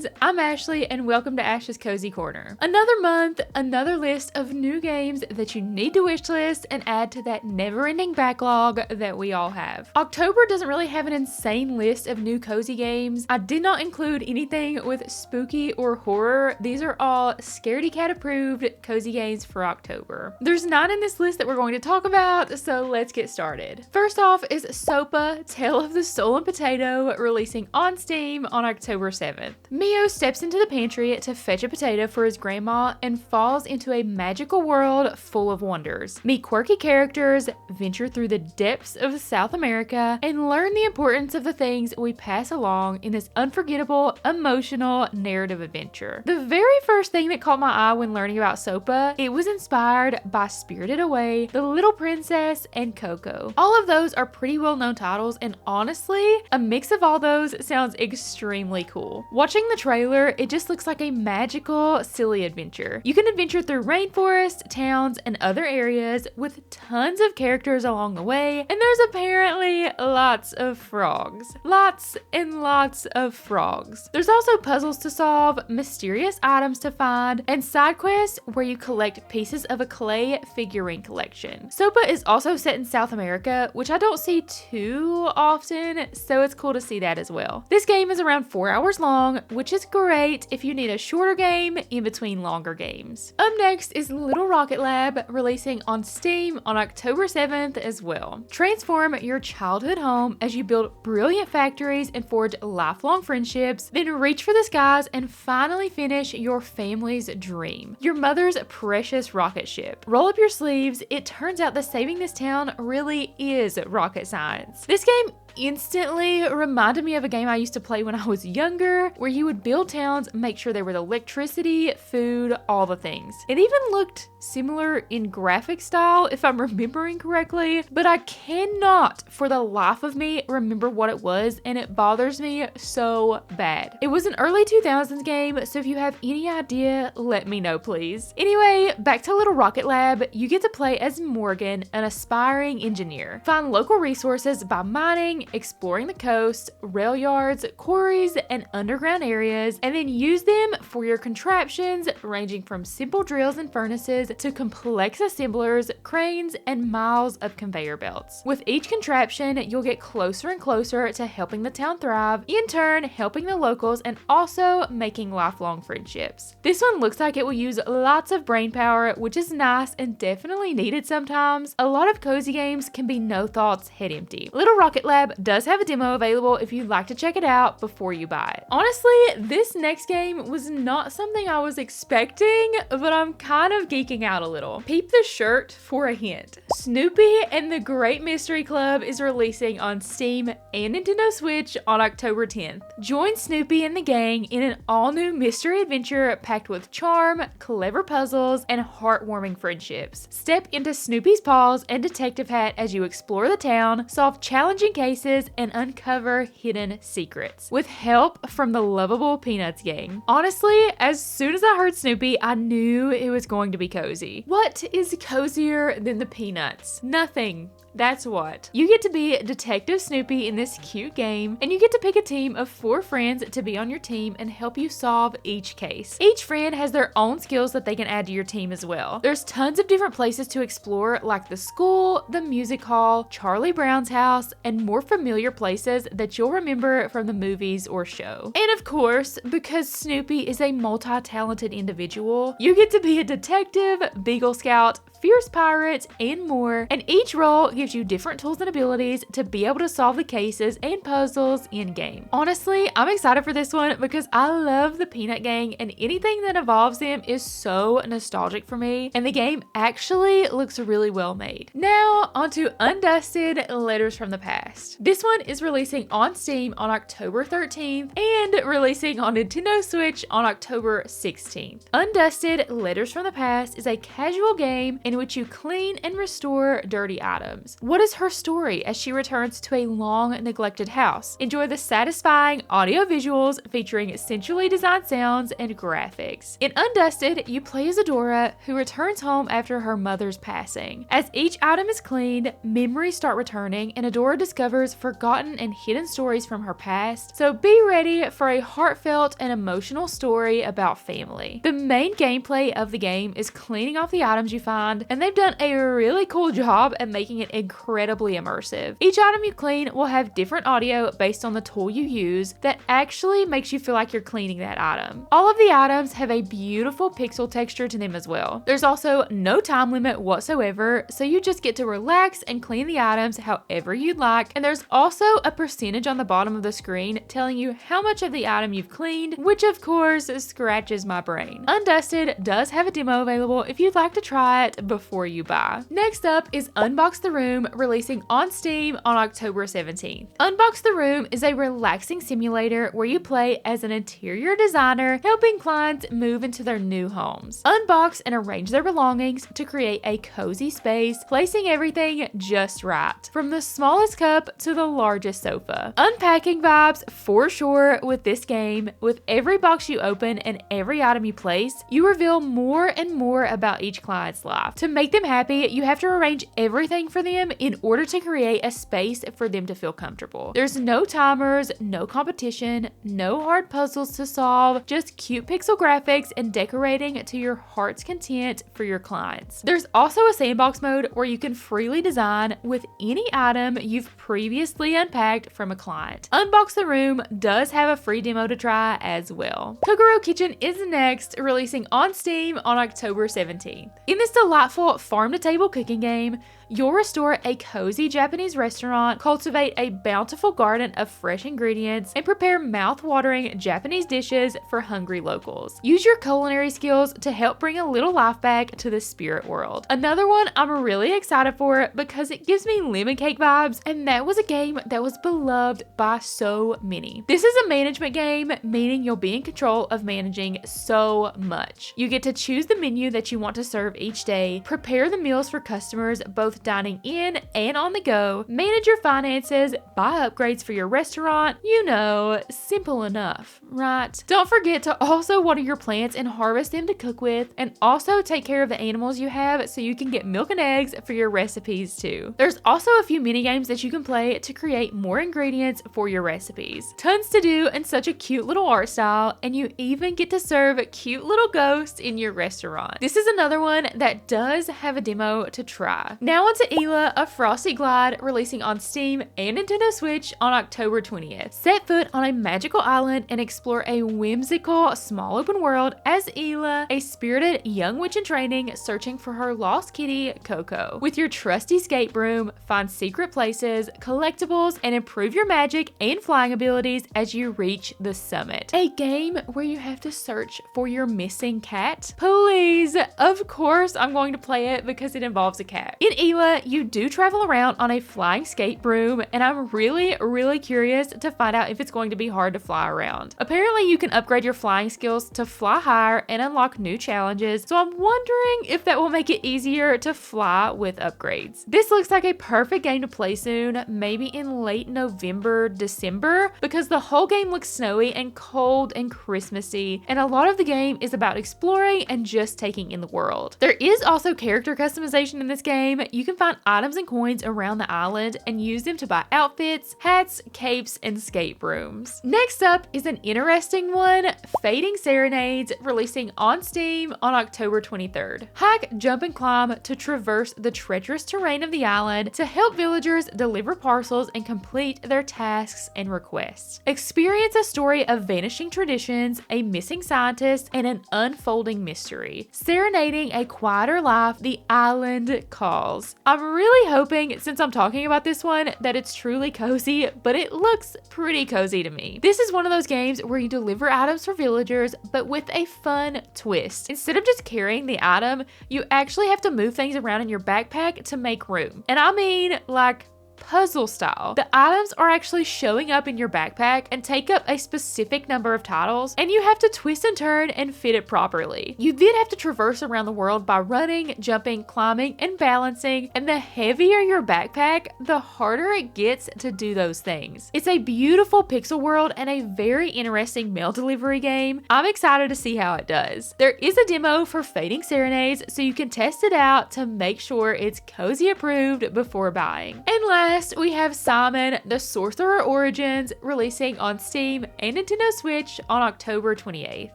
friends, I'm Ashley and welcome to Ash's Cozy Corner. Another month, another list of new games that you need to wishlist and add to that never-ending backlog that we all have. October doesn't really have an insane list of new cozy games. I did not include anything with spooky or horror. These are all Scaredy Cat approved cozy games for October. There's 9 in this list that we're going to talk about, so let's get started. First off is Sopa, Tale of the Stolen Potato, releasing on Steam on October 7th. Mio steps into the pantry to fetch a potato for his grandma and falls into a magical world full of wonders. Meet quirky characters, venture through the depths of South America, and learn the importance of the things we pass along in this unforgettable, emotional narrative adventure. The very first thing that caught my eye when learning about Sopa, it was inspired by Spirited Away, The Little Princess, and Coco. All of those are pretty well-known titles, and honestly, a mix of all those sounds extremely cool. Watching the trailer, it just looks like a magical, silly adventure. You can adventure through rainforests, towns, and other areas with tons of characters along the way, and there's apparently lots of frogs. Lots and lots of frogs. There's also puzzles to solve, mysterious items to find, and side quests where you collect pieces of a clay figurine collection. Sopa is also set in South America, which I don't see too often, so it's cool to see that as well. This game is around 4 hours long, which is great if you need a shorter game in between longer games. Up next is Little Rocket Lab, releasing on Steam on October 7th as well. Transform your childhood home as you build brilliant factories and forge lifelong friendships, then reach for the skies and finally finish your family's dream, your mother's precious rocket ship. Roll up your sleeves, it turns out that saving this town really is rocket science. This game instantly reminded me of a game I used to play when I was younger, where you would build towns, make sure there was electricity, food, all the things. It even looked similar in graphic style, if I'm remembering correctly, but I cannot for the life of me remember what it was, and it bothers me so bad. It was an early 2000s game, so if you have any idea, let me know please. Anyway, back to Little Rocket Lab, you get to play as Morgan, an aspiring engineer. Find local resources by mining, exploring the coast, rail yards, quarries, and underground areas, and then use them for your contraptions, ranging from simple drills and furnaces to complex assemblers, cranes, and miles of conveyor belts. With each contraption, you'll get closer and closer to helping the town thrive, in turn helping the locals and also making lifelong friendships. This one looks like it will use lots of brain power, which is nice and definitely needed sometimes. A lot of cozy games can be no thoughts, head empty. Little Rocket Lab does have a demo available if you'd like to check it out before you buy it. Honestly, this next game was not something I was expecting, but I'm kind of geeking out a little. Peep the shirt for a hint. Snoopy and the Great Mystery Club is releasing on Steam and Nintendo Switch on October 10th. Join Snoopy and the gang in an all-new mystery adventure packed with charm, clever puzzles, and heartwarming friendships. Step into Snoopy's paws and detective hat as you explore the town, solve challenging cases, and uncover hidden secrets with help from the lovable Peanuts gang. Honestly, as soon as I heard Snoopy, I knew it was going to be cozy. What is cozier than the Peanuts? Nothing. That's what. You get to be Detective Snoopy in this cute game, and you get to pick a team of 4 friends to be on your team and help you solve each case. Each friend has their own skills that they can add to your team as well. There's tons of different places to explore, like the school, the music hall, Charlie Brown's house, and more familiar places that you'll remember from the movies or show. And of course, because Snoopy is a multi-talented individual, you get to be a detective, Beagle Scout, fierce pirate, and more, and each role gives you different tools and abilities to be able to solve the cases and puzzles in-game. Honestly, I'm excited for this one because I love the Peanut Gang, and anything that involves them is so nostalgic for me, and the game actually looks really well made. Now, onto Undusted, Letters from the Past. This one is releasing on Steam on October 13th and releasing on Nintendo Switch on October 16th. Undusted, Letters from the Past is a casual game in which you clean and restore dirty items. items? What is her story as she returns to a long neglected house? Enjoy the satisfying audio visuals featuring sensually designed sounds and graphics. In Undusted, you play as Adora, who returns home after her mother's passing. As each item is cleaned, memories start returning, and Adora discovers forgotten and hidden stories from her past. So be ready for a heartfelt and emotional story about family. The main gameplay of the game is cleaning off the items you find, and they've done a really cool job at making it incredibly immersive. Each item you clean will have different audio based on the tool you use that actually makes you feel like you're cleaning that item. All of the items have a beautiful pixel texture to them as well. There's also no time limit whatsoever, so you just get to relax and clean the items however you'd like, and there's also a percentage on the bottom of the screen telling you how much of the item you've cleaned, which of course scratches my brain. Undusted does have a demo available if you'd like to try it before you buy. Next up is Unbox the Room, releasing on Steam on October 17th. Unbox the Room is a relaxing simulator where you play as an interior designer helping clients move into their new homes. Unbox and arrange their belongings to create a cozy space, placing everything just right, from the smallest cup to the largest sofa. Unpacking vibes for sure with this game. With every box you open and every item you place, you reveal more and more about each client's life. To make them happy, you have to arrange everything for them in order to create a space for them to feel comfortable. There's no timers, no competition, no hard puzzles to solve, just cute pixel graphics and decorating to your heart's content for your clients. There's also a sandbox mode where you can freely design with any item you've previously unpacked from a client. Unbox the Room does have a free demo to try as well. Kokoro Kitchen is next, releasing on Steam on October 17th. In this delightful farm-to-table cooking game, you'll restore a cozy Japanese restaurant, cultivate a bountiful garden of fresh ingredients, and prepare mouth-watering Japanese dishes for hungry locals. Use your culinary skills to help bring a little life back to the spirit world. Another one I'm really excited for because it gives me lemon cake vibes, and that was a game that was beloved by so many. This is a management game, meaning you'll be in control of managing so much. You get to choose the menu that you want to serve each day, prepare the meals for customers both dining in and on the go, manage your finances, buy upgrades for your restaurant. You know, simple enough, right? Don't forget to also water your plants and harvest them to cook with, and also take care of the animals you have so you can get milk and eggs for your recipes too. There's also a few mini games that you can play to create more ingredients for your recipes. Tons to do and such a cute little art style, and you even get to serve cute little ghosts in your restaurant. This is another one that does have a demo to try. Now on to Ela, a Frosty Glide, releasing on Steam and Nintendo Switch on October 20th. Set foot on a magical island and explore a whimsical, small open world as Ela, a spirited young witch in training searching for her lost kitty, Coco. With your trusty skate broom, find secret places, collectibles, and improve your magic and flying abilities as you reach the summit. A game where you have to search for your missing cat? Please! Of course I'm going to play it because it involves a cat. In Ela, you do travel around on a flying skate broom, and I'm really curious to find out if it's going to be hard to fly around. Apparently you can upgrade your flying skills to fly higher and unlock new challenges, so I'm wondering if that will make it easier to fly with upgrades. This looks like a perfect game to play soon, maybe in late November, December, because the whole game looks snowy and cold and Christmassy, and a lot of the game is about exploring and just taking in the world. There is also character customization in this game. You can find items and coins around the island and use them to buy outfits, hats, capes, and skate brooms. Next up is an interesting one, Fading Serenades, releasing on Steam on October 23rd. Hike, jump, and climb to traverse the treacherous terrain of the island to help villagers deliver parcels and complete their tasks and requests. Experience a story of vanishing traditions, a missing scientist, and an unfolding mystery. Serenading a quieter life, the island calls. I'm really hoping, since I'm talking about this one, that it's truly cozy, but it looks pretty cozy to me. This is one of those games where you deliver items for villagers, but with a fun twist. Instead of just carrying the item, you actually have to move things around in your backpack to make room. And I mean, like, puzzle style. The items are actually showing up in your backpack and take up a specific number of tiles, and you have to twist and turn and fit it properly. You then have to traverse around the world by running, jumping, climbing, and balancing, and the heavier your backpack, the harder it gets to do those things. It's a beautiful pixel world and a very interesting mail delivery game. I'm excited to see how it does. There is a demo for Fading Serenades, so you can test it out to make sure it's cozy approved before buying. And last, we have Simon the Sorcerer Origins, releasing on Steam and Nintendo Switch on October 28th.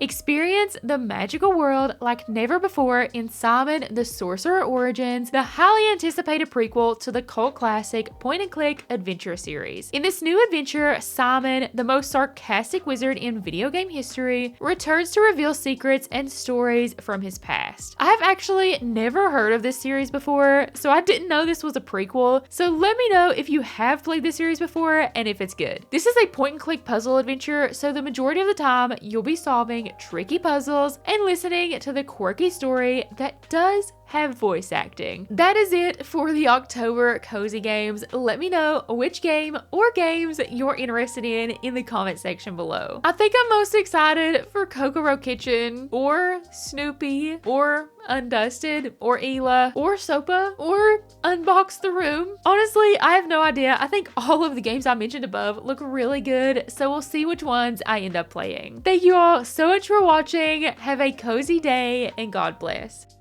Experience the magical world like never before in Simon the Sorcerer Origins, the highly anticipated prequel to the cult classic point-and-click adventure series. In this new adventure, Simon, the most sarcastic wizard in video game history, returns to reveal secrets and stories from his past. I have actually never heard of this series before, so I didn't know this was a prequel, so let me know if you have played this series before and if it's good. This is a point-and-click puzzle adventure, so the majority of the time you'll be solving tricky puzzles and listening to the quirky story that does have voice acting. That is it for the October cozy games. Let me know which game or games you're interested in the comment section below. I think I'm most excited for Kokoro Kitchen, or Snoopy, or Undusted, or Ela, or Sopa, or Unbox the Room. Honestly, I have no idea. I think all of the games I mentioned above look really good, so we'll see which ones I end up playing. Thank you all so much for watching. Have a cozy day, and God bless.